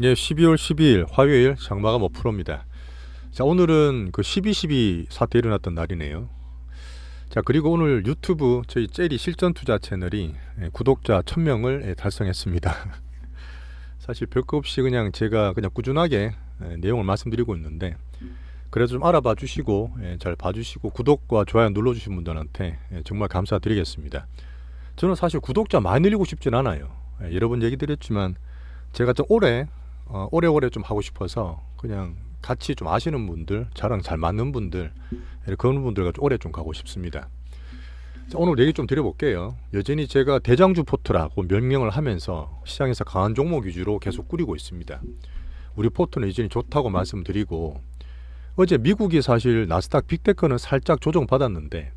예, 12월 12일 화요일 장마감 5%입니다. 자, 오늘은 그 12.12 사태 일어났던 날이네요. 자, 그리고 오늘 유튜브 저희 젤리 실전 투자 채널이 구독자 1000명을 달성했습니다. 사실 별거 없이 그냥 제가 그냥 꾸준하게 내용을 말씀드리고 있는데, 그래도 좀 알아봐 주시고 잘 봐주시고 구독과 좋아요 눌러주신 분들한테 정말 감사드리겠습니다. 저는 사실 구독자 많이 늘리고 싶진 않아요. 여러 번 얘기 드렸지만 제가 좀 오래오래 좀 하고 싶어서 그냥 같이 좀 아시는 분들, 저랑 잘 맞는 분들, 그런 분들과 좀 오래 좀 가고 싶습니다. 자, 오늘 얘기 좀 드려볼게요. 여전히 제가 대장주 포트라고 명명을 하면서 시장에서 강한 종목 위주로 계속 꾸리고 있습니다. 우리 포트는 여전히 좋다고 말씀드리고, 어제 미국이 사실 나스닥 빅테크는 살짝 조정받았는데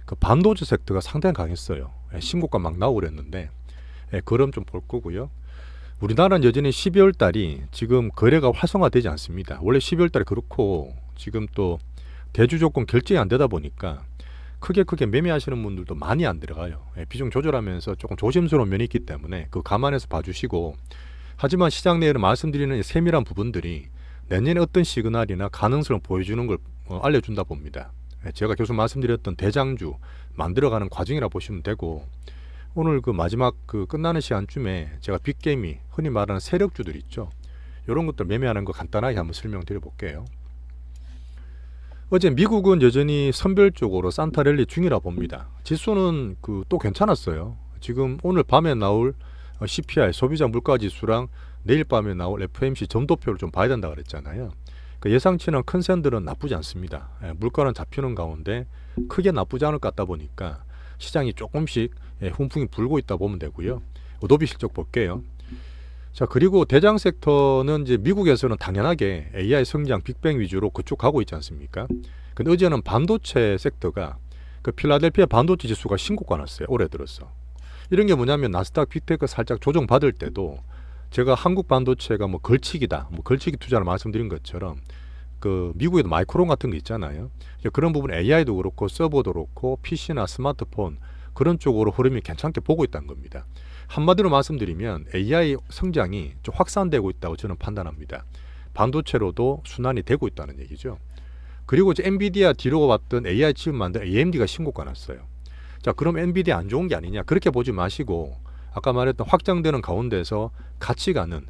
그 반도체 섹터가 상당히 강했어요. 신고가 막 나오고 그랬는데 그럼 좀 볼 거고요. 우리나라는 여전히 12월 달이 지금 거래가 활성화되지 않습니다. 원래 12월 달에 그렇고 지금 또 대주 조건 결정이 안 되다 보니까 크게 매매하시는 분들도 많이 안 들어가요. 비중 조절하면서 조금 조심스러운 면이 있기 때문에 그 감안해서 봐주시고, 하지만 시장 내에는 말씀드리는 세밀한 부분들이 내년에 어떤 시그널이나 가능성을 보여주는 걸 알려준다 봅니다. 제가 계속 말씀드렸던 대장주 만들어가는 과정이라 보시면 되고, 오늘 그 마지막 그 끝나는 시간쯤에 제가 빅게임이 흔히 말하는 세력주들 있죠. 이런 것들 매매하는 거 간단하게 한번 설명드려 볼게요. 어제 미국은 여전히 선별적으로 산타랠리 중이라 봅니다. 지수는 그 또 괜찮았어요. 지금 오늘 밤에 나올 CPI 소비자 물가 지수랑 내일 밤에 나올 FOMC 점도표를 좀 봐야 된다 그랬잖아요. 그 예상치는 컨센들은 나쁘지 않습니다. 물가는 잡히는 가운데 크게 나쁘지 않을 것 같다 보니까 시장이 조금씩 훈풍이 불고 있다 보면 되고요. 어도비 실적 볼게요. 자, 그리고 대장 섹터는 이제 미국에서는 당연하게 AI 성장 빅뱅 위주로 그쪽 가고 있지 않습니까? 근데 어제는 반도체 섹터가 그 필라델피아 반도체 지수가 신고가 났어요. 올해 들어서. 이런 게 뭐냐면 나스닥 빅테크 살짝 조정 받을 때도 제가 한국 반도체가 뭐 걸치기다, 뭐 걸치기 투자를 말씀드린 것처럼 그 미국에도 마이크론 같은 거 있잖아요. 그런 부분 AI도 그렇고 서버도 그렇고 PC나 스마트폰 그런 쪽으로 흐름이 괜찮게 보고 있다는 겁니다. 한마디로 말씀드리면 AI 성장이 좀 확산되고 있다고 저는 판단합니다. 반도체로도 순환이 되고 있다는 얘기죠. 그리고 이제 엔비디아 뒤로 왔던 AI 칩 만든 AMD가 신고가 났어요. 자, 그럼 엔비디아 안 좋은 게 아니냐? 그렇게 보지 마시고 아까 말했던 확장되는 가운데서 같이 가는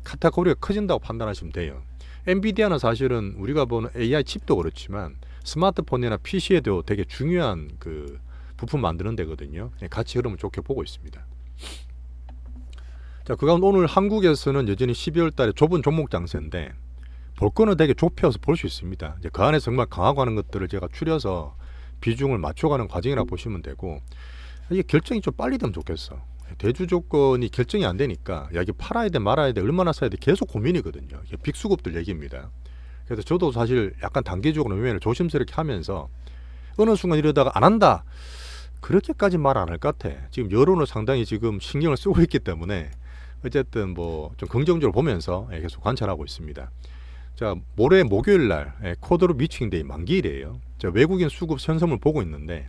카테고리가 커진다고 판단하시면 돼요. 엔비디아는 사실은 우리가 보는 AI 칩도 그렇지만 스마트폰이나 PC에도 되게 중요한 그 부품 만드는 데거든요. 같이 흐름을 좋게 보고 있습니다. 자, 그 가운데 오늘 한국에서는 여전히 12월 달에 좁은 종목 장세인데 볼 거는 되게 좁혀서 볼 수 있습니다. 이제 그 안에서 정말 강하고 하는 것들을 제가 추려서 비중을 맞춰가는 과정이라 보시면 되고, 이게 결정이 좀 빨리 되면 좋겠어. 대주 조건이 결정이 안 되니까 야, 이게 팔아야 돼 말아야 돼 얼마나 사야 돼 계속 고민이거든요. 이게 빅수급들 얘기입니다. 그래서 저도 사실 약간 단기적으로 매매를 조심스럽게 하면서 어느 순간 이러다가 안 한다 그렇게까지 말 안 할 것 같아. 지금 여론을 상당히 지금 신경을 쓰고 있기 때문에 어쨌든 뭐 좀 긍정적으로 보면서 계속 관찰하고 있습니다. 자, 모레 목요일 날 코드로 미칭데이 만기일이에요. 자, 외국인 수급 현선물 보고 있는데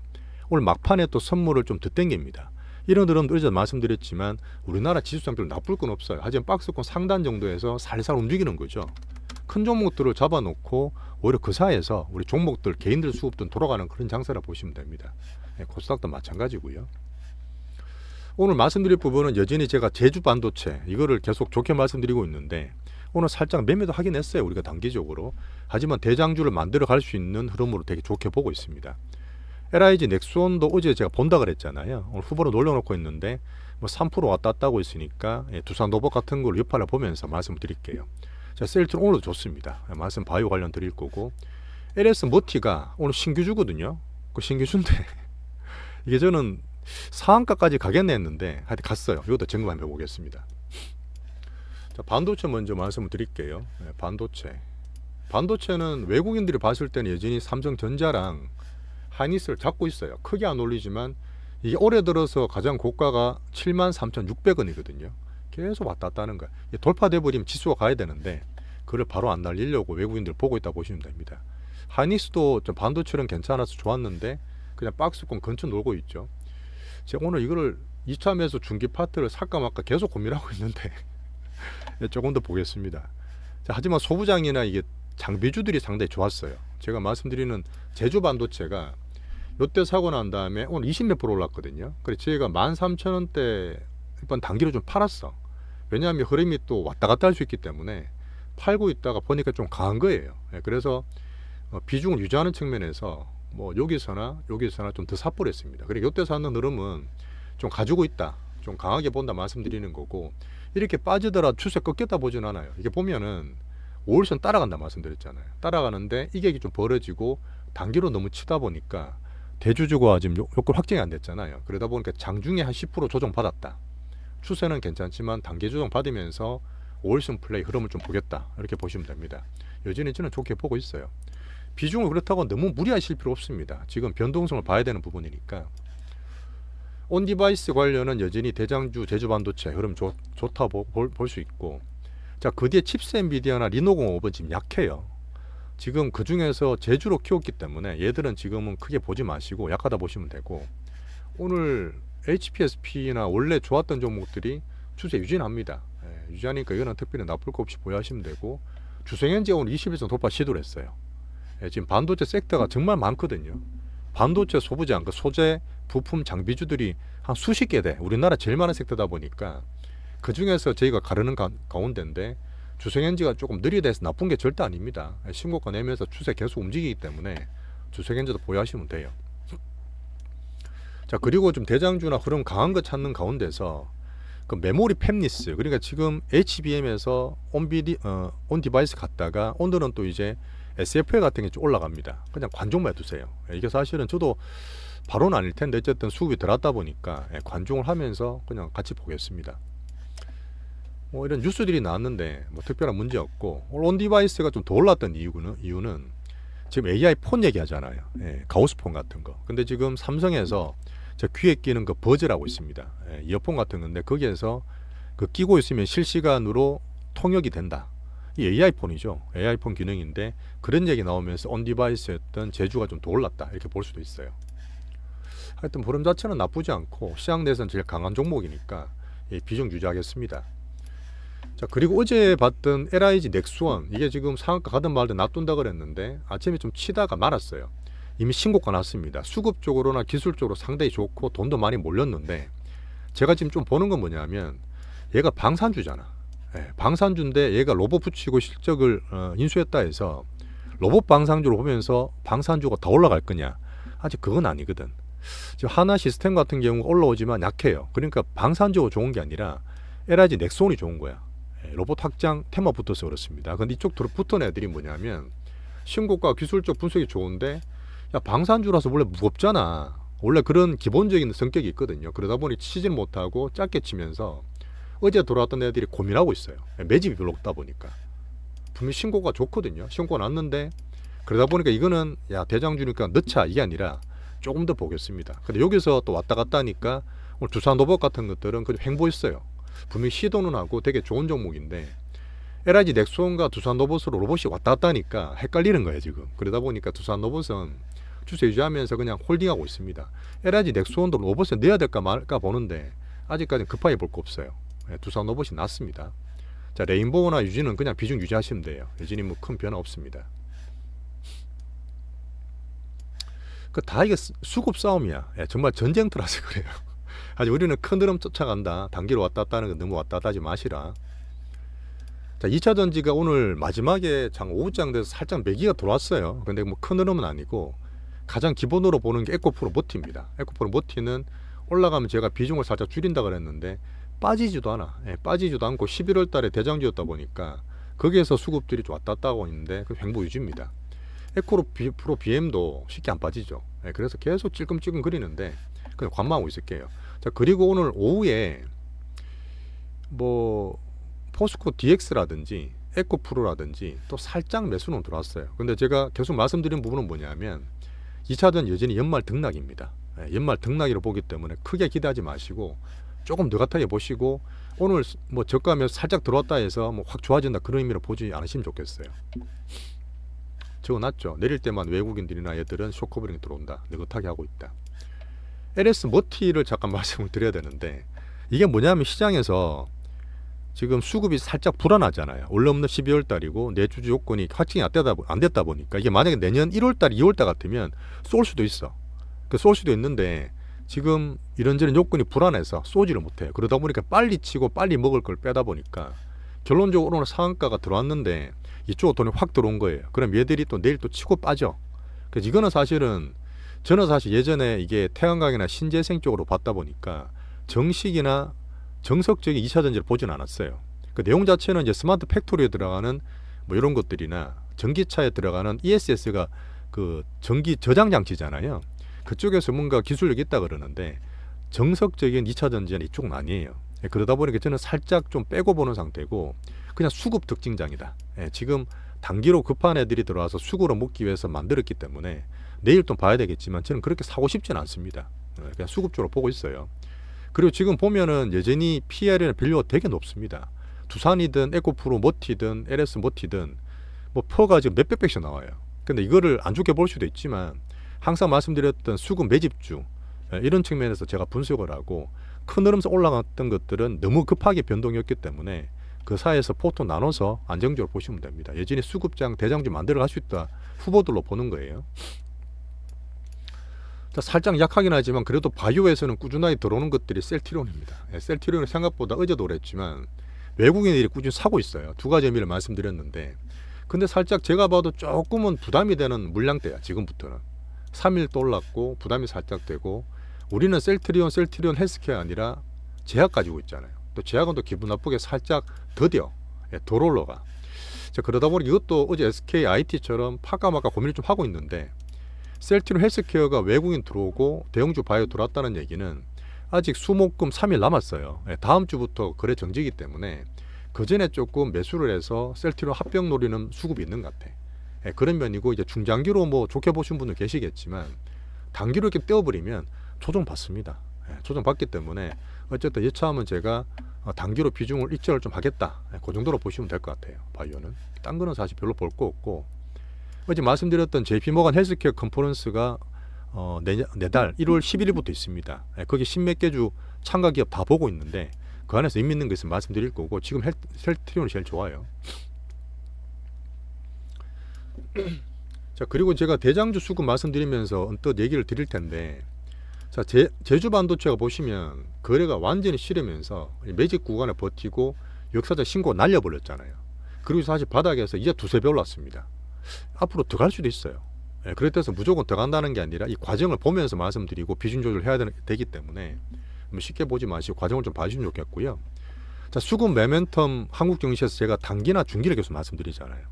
오늘 막판에 또 선물을 좀 득땡깁니다. 이런 흐름도 어제 말씀드렸지만 우리나라 지수상별 나쁠 건 없어요. 하지만 박스권 상단 정도에서 살살 움직이는 거죠. 큰 종목들을 잡아놓고 오히려 그 사이에서 우리 종목들 개인들 수급도 돌아가는 그런 장세라 보시면 됩니다. 코스닥도 마찬가지고요. 오늘 말씀드릴 부분은 여전히 제가 제주 반도체 이거를 계속 좋게 말씀드리고 있는데 오늘 살짝 매매도 하긴 했어요. 우리가 단기적으로. 하지만 대장주를 만들어 갈 수 있는 흐름으로 되게 좋게 보고 있습니다. LIG 넥스원도 어제 제가 본다 그랬잖아요. 오늘 후보로 놀려놓고 있는데 뭐 3% 왔다 갔다 하고 있으니까 두산 노복 같은 걸 여파를 보면서 말씀드릴게요. 자, 셀트는 오늘도 좋습니다. 말씀 바이오 관련 드릴 거고, LS 머티가 오늘 신규주거든요. 그 신규주인데 이게 저는 상한가까지 가겠네 했는데 하여튼 갔어요. 이것도 점검 한번 해보겠습니다. 자, 반도체 먼저 말씀을 드릴게요. 반도체는 외국인들이 봤을 때는 여전히 삼성전자랑 하이닉스를 잡고 있어요. 크게 안 올리지만 이게 올해 들어서 가장 고가가 73,600원이거든요. 계속 왔다 갔다 하는 거야. 돌파돼 버리면 지수가 가야 되는데 그걸 바로 안 날리려고 외국인들 보고 있다 보시면 됩니다. 하이닉스도 좀 반도체는 괜찮아서 좋았는데 그냥 박스권 근처 놀고 있죠. 제가 오늘 이거를 2차 매수 중기 파트를 살까 말까 계속 고민하고 있는데 조금 더 보겠습니다. 자, 하지만 소부장이나 이게 장비주들이 상당히 좋았어요. 제가 말씀드리는 제주 반도체가 요때 사고 난 다음에 오늘 20몇 프로 올랐거든요. 그래서 저희가 13,000원대 이번 단기로 좀 팔았어. 왜냐하면 흐름이 또 왔다 갔다 할 수 있기 때문에 팔고 있다가 보니까 좀 강한 거예요. 그래서 비중을 유지하는 측면에서 뭐 여기서나 좀 더 삽입했습니다. 그리고 요때 사는 흐름은 좀 가지고 있다, 좀 강하게 본다 말씀드리는 거고, 이렇게 빠지더라 추세 꺾였다 보진 않아요. 이게 보면은 5일선 따라간다 말씀드렸잖아요. 따라가는데 이게 좀 벌어지고 단기로 너무 치다 보니까 대주주가 지금 요건 확정이 안 됐잖아요. 그러다 보니까 장중에 한 10% 조정 받았다. 추세는 괜찮지만 단기 조정 받으면서 5일선 플레이 흐름을 좀 보겠다, 이렇게 보시면 됩니다. 여전히 저는 좋게 보고 있어요. 비중을 그렇다고 너무 무리하실 필요 없습니다. 지금 변동성을 봐야 되는 부분이니까. 온디바이스 관련은 여전히 대장주 제주반도체 흐름 좋다 볼 수 있고, 자, 그 뒤에 칩스 엔비디아나 리노공업은 지금 약해요. 지금 그 중에서 제주로 키웠기 때문에 얘들은 지금은 크게 보지 마시고 약하다 보시면 되고, 오늘 HPSP나 원래 좋았던 종목들이 추세 유진합니다. 유지하니까 이거는 특별히 나쁠 거 없이 보유하시면 되고, 주성현재 오늘 21선 돌파 시도를 했어요. 지금 반도체 섹터가 정말 많거든요. 반도체 소부장, 그 소재, 부품, 장비주들이 한 수십 개 돼. 우리나라 제일 많은 섹터다 보니까 그 중에서 저희가 가르는 가운데인데, 주성현지가 조금 느리대서 나쁜 게 절대 아닙니다. 신고가 내면서 추세 계속 움직이기 때문에 주성현지도 보유하시면 돼요. 자, 그리고 좀 대장주나 흐름 강한 거 찾는 가운데서 그 메모리 팹리스, 그러니까 지금 HBM에서 온디바이스 갔다가 오늘은 또 이제 SFL 같은 게 좀 올라갑니다. 그냥 관종만 해두세요. 이게 사실은 저도 바로는 아닐 텐데 어쨌든 수급이 들어왔다 보니까 관종을 하면서 그냥 같이 보겠습니다. 뭐 이런 뉴스들이 나왔는데 뭐 특별한 문제 없고, 온디바이스가 좀 더 올랐던 이유는 지금 AI 폰 얘기하잖아요. 가오스폰 같은 거. 근데 지금 삼성에서 저 귀에 끼는 그 버즈라고 있습니다. 이어폰 같은 건데 거기에서 그 끼고 있으면 실시간으로 통역이 된다. 이 AI 폰이죠. AI 폰 기능인데 그런 얘기 나오면서 온디바이스였던 제주가 좀 더 올랐다, 이렇게 볼 수도 있어요. 하여튼 보름 자체는 나쁘지 않고 시장 내에서는 제일 강한 종목이니까 비중 유지하겠습니다. 자, 그리고 어제 봤던 LIG 넥스원, 이게 지금 상한가 가든 말든 놔둔다 그랬는데 아침에 좀 치다가 말았어요. 이미 신고가 났습니다. 수급적으로나 기술적으로 상당히 좋고 돈도 많이 몰렸는데, 제가 지금 좀 보는 건 뭐냐면 얘가 방산주잖아. 방산주인데 얘가 로봇 붙이고 실적을 인수했다 해서 로봇 방산주를 보면서 방산주가 더 올라갈 거냐? 아직 그건 아니거든. 지금 하나 시스템 같은 경우 올라오지만 약해요. 그러니까 방산주가 좋은 게 아니라 LIG 넥스원이 좋은 거야. 로봇 확장 테마 붙어서 그렇습니다. 근데 이쪽 붙은 애들이 뭐냐면 신고가 기술적 분석이 좋은데, 야, 방산주라서 원래 무겁잖아. 원래 그런 기본적인 성격이 있거든요. 그러다 보니 치질 못하고 짧게 치면서 어제 돌아왔던 애들이 고민하고 있어요. 매집이 별로 없다 보니까. 분명히 신고가 좋거든요. 신고가 났는데 그러다 보니까 이거는 야, 대장주니까 넣자, 이게 아니라 조금 더 보겠습니다. 근데 여기서 또 왔다 갔다 하니까 오늘 두산 로봇 같은 것들은 그냥 횡보했어요. 분명히 시도는 하고 되게 좋은 종목인데 LIG 넥스원과 두산 로봇으로 로봇이 왔다 갔다 하니까 헷갈리는 거예요 지금. 그러다 보니까 두산 로봇은 추세 유지하면서 그냥 홀딩하고 있습니다. LIG 넥스원도 로봇에 넣어야 될까 말까 보는데 아직까지는 급하게 볼 거 없어요. 두산 로봇이 났습니다. 자, 레인보우나 유진은 그냥 비중 유지하시면 돼요. 여전히 뭐 큰 변화 없습니다. 그 다 이게 수급 싸움이야. 정말 전쟁터라서 그래요. 아직 우리는 큰 흐름 쫓아간다. 단기로 왔다 갔다 하는 거 너무 왔다 갔다 하지 마시라. 자, 2차 전지가 오늘 마지막에 장 오후장 돼서 살짝 매기가 들어왔어요. 근데 뭐 큰 흐름은 아니고 가장 기본으로 보는 게 에코프로 모티입니다. 에코프로 모티는 올라가면 제가 비중을 살짝 줄인다 그랬는데 빠지지도 않아. 빠지지도 않고 11월 달에 대장주였다 보니까 거기에서 수급들이 좀 왔다 갔다 하고 있는데 그 횡보 유지입니다. 에코프로 BM도 쉽게 안 빠지죠. 그래서 계속 찔끔찔끔 거리는데 그냥 관망하고 있을게요. 자, 그리고 오늘 오후에 뭐 포스코 DX라든지 에코프로라든지 또 살짝 매수는 들어왔어요. 근데 제가 계속 말씀드린 부분은 뭐냐면 2차전 여전히 연말 등락입니다. 연말 등락이라고 보기 때문에 크게 기대하지 마시고 조금 느긋하게 보시고, 오늘 뭐 저가면 살짝 들어왔다 해서 뭐 확 좋아진다 그런 의미로 보지 않으시면 좋겠어요. 적어놨죠. 내릴 때만 외국인들이나 얘들은 쇼커버링이 들어온다, 느긋하게 하고 있다. LS 머티를 잠깐 말씀을 드려야 되는데, 이게 뭐냐면 시장에서 지금 수급이 살짝 불안하잖아요. 원래 없는 12월 달이고 내주주 요건이 확정이 안 됐다 보니까 이게 만약에 내년 1월 달, 2월 달 같으면 쏠 수도 있어. 쏠 수도 있는데 지금 이런저런 요건이 불안해서 쏘지를 못해요. 그러다 보니까 빨리 치고 빨리 먹을 걸 빼다 보니까 결론적으로는 상한가가 들어왔는데 이쪽으로 돈이 확 들어온 거예요. 그럼 얘들이 또 내일 또 치고 빠져. 그래서 이거는 사실은 저는 사실 예전에 이게 태양광이나 신재생 쪽으로 봤다 보니까 정식이나 정석적인 2차 전지를 보진 않았어요. 그 내용 자체는 이제 스마트 팩토리에 들어가는 뭐 이런 것들이나 전기차에 들어가는 ESS가 그 전기 저장 장치잖아요. 그쪽에서 뭔가 기술력이 있다 그러는데 정석적인 2차 전지는 이쪽은 아니에요. 그러다 보니까 저는 살짝 좀 빼고 보는 상태고 그냥 수급 특징장이다. 지금 단기로 급한 애들이 들어와서 수급으로 먹기 위해서 만들었기 때문에 내일 또 봐야 되겠지만 저는 그렇게 사고 싶지는 않습니다. 그냥 수급적으로 보고 있어요. 그리고 지금 보면은 여전히 PR이나 밸류가 되게 높습니다. 두산이든 에코프로 모티든 LS 모티든 뭐 퍼가 지금 몇백 백씩 나와요. 근데 이거를 안 좋게 볼 수도 있지만 항상 말씀드렸던 수급 매집주 이런 측면에서 제가 분석을 하고 큰 흐름에서 올라갔던 것들은 너무 급하게 변동이었기 때문에 그 사이에서 포토 나눠서 안정적으로 보시면 됩니다. 여전히 수급장 대장주 만들어 갈 수 있다 후보들로 보는 거예요. 자, 살짝 약하긴 하지만 그래도 바이오에서는 꾸준하게 들어오는 것들이 셀트리온입니다. 셀트리온은 생각보다 어제도 그랬지만 외국인들이 꾸준히 사고 있어요. 두 가지 의미를 말씀드렸는데 근데 살짝 제가 봐도 조금은 부담이 되는 물량대야. 지금부터는 3일 또 올랐고 부담이 살짝 되고 우리는 셀트리온 헬스케어 아니라 제약 가지고 있잖아요. 또 제약은 또 기분 나쁘게 살짝 더뎌. 덜 올라가. 자, 그러다 보니 이것도 어제 SK IT처럼 파까마까 고민을 좀 하고 있는데 셀트리온 헬스케어가 외국인 들어오고 대형주 바이오 들어왔다는 얘기는 아직 수목금 3일 남았어요. 다음 주부터 거래 정지이기 때문에 그 전에 조금 매수를 해서 셀트리온 합병 노리는 수급이 있는 것 같아. 그런 면이고 이제 중장기로 뭐 좋게 보신 분들 계시겠지만 단기로 이렇게 떼어버리면 조정 받습니다. 조정 받기 때문에 어쨌든 예차하면 제가 단기로 비중을 익절을 좀 하겠다. 그 정도로 보시면 될 것 같아요. 바이오는 딴 거는 사실 별로 볼 거 없고 어제 말씀드렸던 JP모간 헬스케어 컨퍼런스가 내달 1월 11일부터 있습니다. 거기 십몇 개 주 참가 기업 다 보고 있는데 그 안에서 의미 있는 것을 말씀드릴 거고 지금 셀트리온이 제일 좋아요. 자, 그리고 제가 대장주 수급 말씀드리면서 언뜻 얘기를 드릴 텐데 자, 제주 반도체가 보시면 거래가 완전히 실으면서 매직 구간에 버티고 역사적 신고 날려버렸잖아요. 그리고 사실 바닥에서 이제 두세 배 올랐습니다. 앞으로 더 갈 수도 있어요. 그래서 무조건 더 간다는 게 아니라 이 과정을 보면서 말씀드리고 비중 조절해야 되기 때문에 쉽게 보지 마시고 과정을 좀 봐주시면 좋겠고요. 자, 수급 모멘텀 한국 증시에서 제가 단기나 중기를 계속 말씀드리잖아요.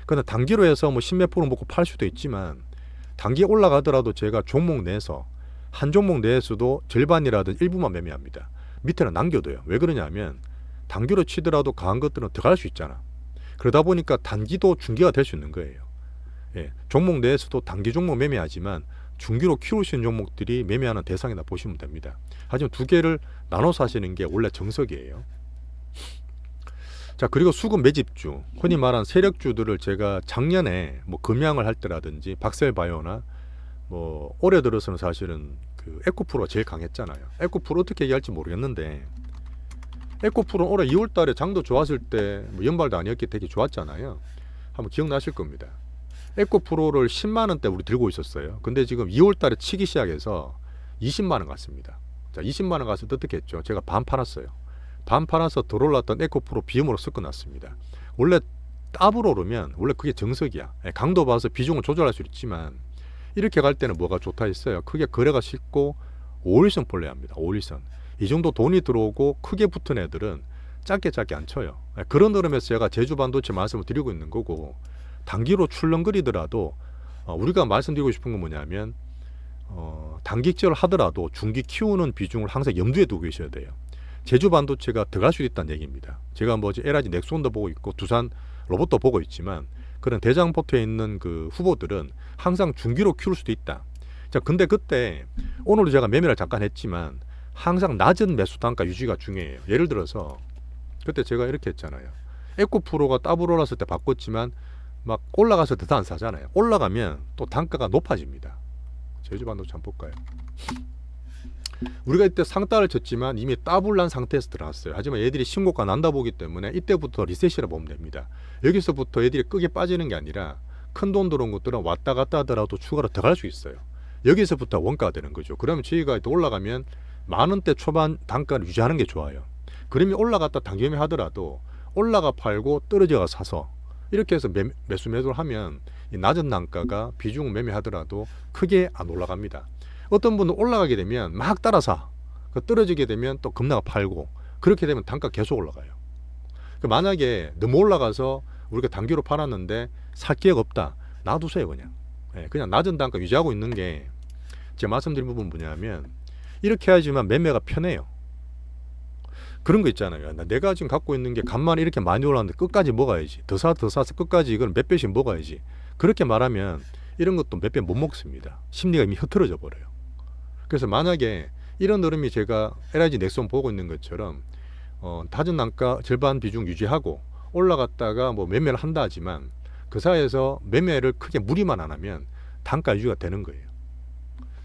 그런데 단기로 해서 뭐 10몇 프로 먹고 팔 수도 있지만 단기에 올라가더라도 제가 종목 내에서 한 종목 내에서도 절반이라든 일부만 매매합니다. 밑에는 남겨둬요. 왜 그러냐면 단기로 치더라도 강한 것들은 더 갈 수 있잖아. 그러다 보니까 단기도 중기가 될 수 있는 거예요. 종목 내에서도 단기 종목 매매하지만 중기로 키울 수 있는 종목들이 매매하는 대상이다 보시면 됩니다. 하지만 두 개를 나눠서 하시는 게 원래 정석이에요. 자, 그리고 수급 매집주, 흔히 말하는 세력주들을 제가 작년에 뭐 금양을 할 때라든지 박셀바이오나 뭐 올해 들어서는 사실은 그 에코프로가 제일 강했잖아요. 에코프로 어떻게 얘기할지 모르겠는데 에코프로는 올해 2월달에 장도 좋았을 때 뭐 연발도 아니었기 되게 좋았잖아요. 한번 기억나실 겁니다. 에코프로를 10만 원대 우리 들고 있었어요. 근데 지금 2월달에 치기 시작해서 20만 원 갔습니다. 자, 20만 원 가서 어떻게 했죠? 제가 반 팔았어요. 반 팔아서 덜 올랐던 에코프로 비음으로 섞어놨습니다. 원래 더블 오르면 원래 그게 정석이야. 강도 봐서 비중을 조절할 수 있지만 이렇게 갈 때는 뭐가 좋다 했어요. 크게 거래가 쉽고 5일선 플레이합니다. 5일선. 이 정도 돈이 들어오고 크게 붙은 애들은 짧게 안 쳐요. 그런 흐름에서 제가 제주 반도체 말씀을 드리고 있는 거고 단기로 출렁거리더라도 우리가 말씀드리고 싶은 건 뭐냐면 단기적으로 하더라도 중기 키우는 비중을 항상 염두에 두고 계셔야 돼요. 제주 반도체가 더 갈 수 있다는 얘기입니다. 제가 뭐 LG 넥손도 보고 있고 두산 로봇도 보고 있지만 그런 대장 포트에 있는 그 후보들은 항상 중기로 키울 수도 있다. 자, 근데 그때 오늘도 제가 매매를 잠깐 했지만 항상 낮은 매수 단가 유지가 중요해요. 예를 들어서 그때 제가 이렇게 했잖아요. 에코프로가 더블 올랐을 때 바꿨지만 막 올라갔을 때 더 안 사잖아요. 올라가면 또 단가가 높아집니다. 제주 반도체 한번 볼까요? 우리가 이때 상따를 쳤지만 이미 따블 난 상태에서 들어갔어요. 하지만 얘들이 신고가 난다 보기 때문에 이때부터 리셋이라 보면 됩니다. 여기서부터 얘들이 끄게 빠지는 게 아니라 큰 돈 들어온 것들은 왔다 갔다 하더라도 추가로 들어갈 수 있어요. 여기서부터 원가가 되는 거죠. 그러면 저희가 또 올라가면 만 원대 초반 단가를 유지하는 게 좋아요. 그러면 올라갔다 당겨매 하더라도 올라가 팔고 떨어져가 사서 이렇게 해서 매수 매도를 하면 이 낮은 단가가 비중 매매하더라도 크게 안 올라갑니다. 어떤 분은 올라가게 되면 막 따라사, 떨어지게 되면 또 겁나가 팔고, 그렇게 되면 단가 계속 올라가요. 만약에 너무 올라가서 우리가 단기로 팔았는데 살 기회가 없다, 놔두세요. 그냥 낮은 단가 유지하고 있는 게 제가 말씀드린 부분 뭐냐면, 이렇게 해야지만 매매가 편해요. 그런 거 있잖아요. 내가 지금 갖고 있는 게 간만에 이렇게 많이 올랐는데 끝까지 먹어야지, 더 사서 끝까지 이건 몇 배씩 먹어야지, 그렇게 말하면 이런 것도 몇 배 못 먹습니다. 심리가 이미 흐트러져 버려요. 그래서 만약에 이런 흐름이 제가 LIG 넥슨 보고 있는 것처럼 낮은 단가 절반 비중 유지하고 올라갔다가 뭐 매매를 한다 하지만 그 사이에서 매매를 크게 무리만 안 하면 단가 유지가 되는 거예요.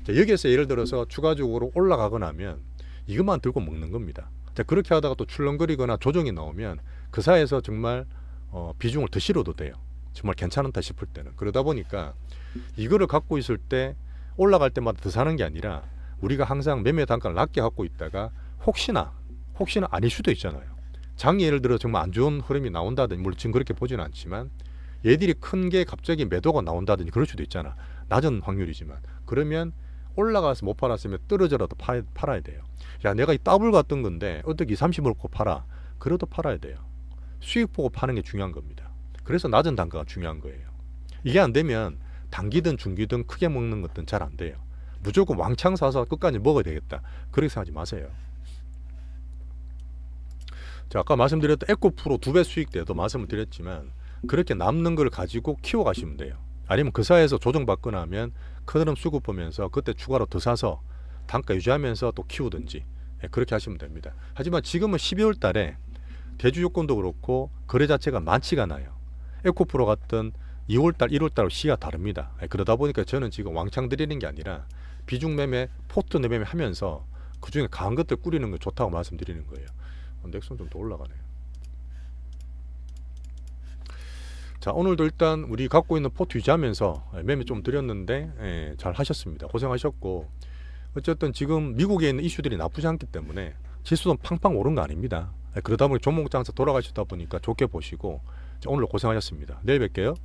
자, 여기에서 예를 들어서 추가적으로 올라가거나 하면 이것만 들고 먹는 겁니다. 자, 그렇게 하다가 또 출렁거리거나 조정이 나오면 그 사이에서 정말 비중을 더 실어도 돼요. 정말 괜찮다 싶을 때는. 그러다 보니까 이거를 갖고 있을 때 올라갈 때마다 더 사는 게 아니라 우리가 항상 매매 단가를 낮게 갖고 있다가 혹시나 아닐 수도 있잖아요. 장이 예를 들어 정말 안 좋은 흐름이 나온다든지, 물론 지금 그렇게 보지는 않지만 얘들이 큰 게 갑자기 매도가 나온다든지 그럴 수도 있잖아. 낮은 확률이지만. 그러면 올라가서 못 팔았으면 떨어져라도 팔아야 돼요. 야, 내가 이 더블 같은 건데 어떻게 30을 놓고 팔아? 그래도 팔아야 돼요. 수익 보고 파는 게 중요한 겁니다. 그래서 낮은 단가가 중요한 거예요. 이게 안 되면 단기든 중기든 크게 먹는 것들은 잘 안 돼요. 무조건 왕창 사서 끝까지 먹어야 되겠다, 그렇게 생각하지 마세요. 자, 아까 말씀드렸던 에코프로 2배 수익 때도 말씀을 드렸지만 그렇게 남는 걸 가지고 키워 가시면 돼요. 아니면 그 사이에서 조정받거나 하면 큰 흐름 수급 보면서 그때 추가로 더 사서 단가 유지하면서 또 키우든지, 그렇게 하시면 됩니다. 하지만 지금은 12월 달에 대주 요건도 그렇고 거래 자체가 많지가 않아요. 에코프로 같은 2월달, 1월달 시기가 다릅니다. 그러다 보니까 저는 지금 왕창 드리는 게 아니라 비중 매매, 포트 매매 하면서 그 중에 강한 것들 꾸리는 거 좋다고 말씀드리는 거예요. 넥슨 좀 더 올라가네요. 자, 오늘도 일단 우리 갖고 있는 포트 유지하면서 매매 좀 드렸는데 잘 하셨습니다. 고생하셨고, 어쨌든 지금 미국에 있는 이슈들이 나쁘지 않기 때문에 지수는 팡팡 오른 거 아닙니다. 그러다 보니 종목 장사 돌아가시다 보니까 좋게 보시고 오늘 고생하셨습니다. 내일 뵐게요.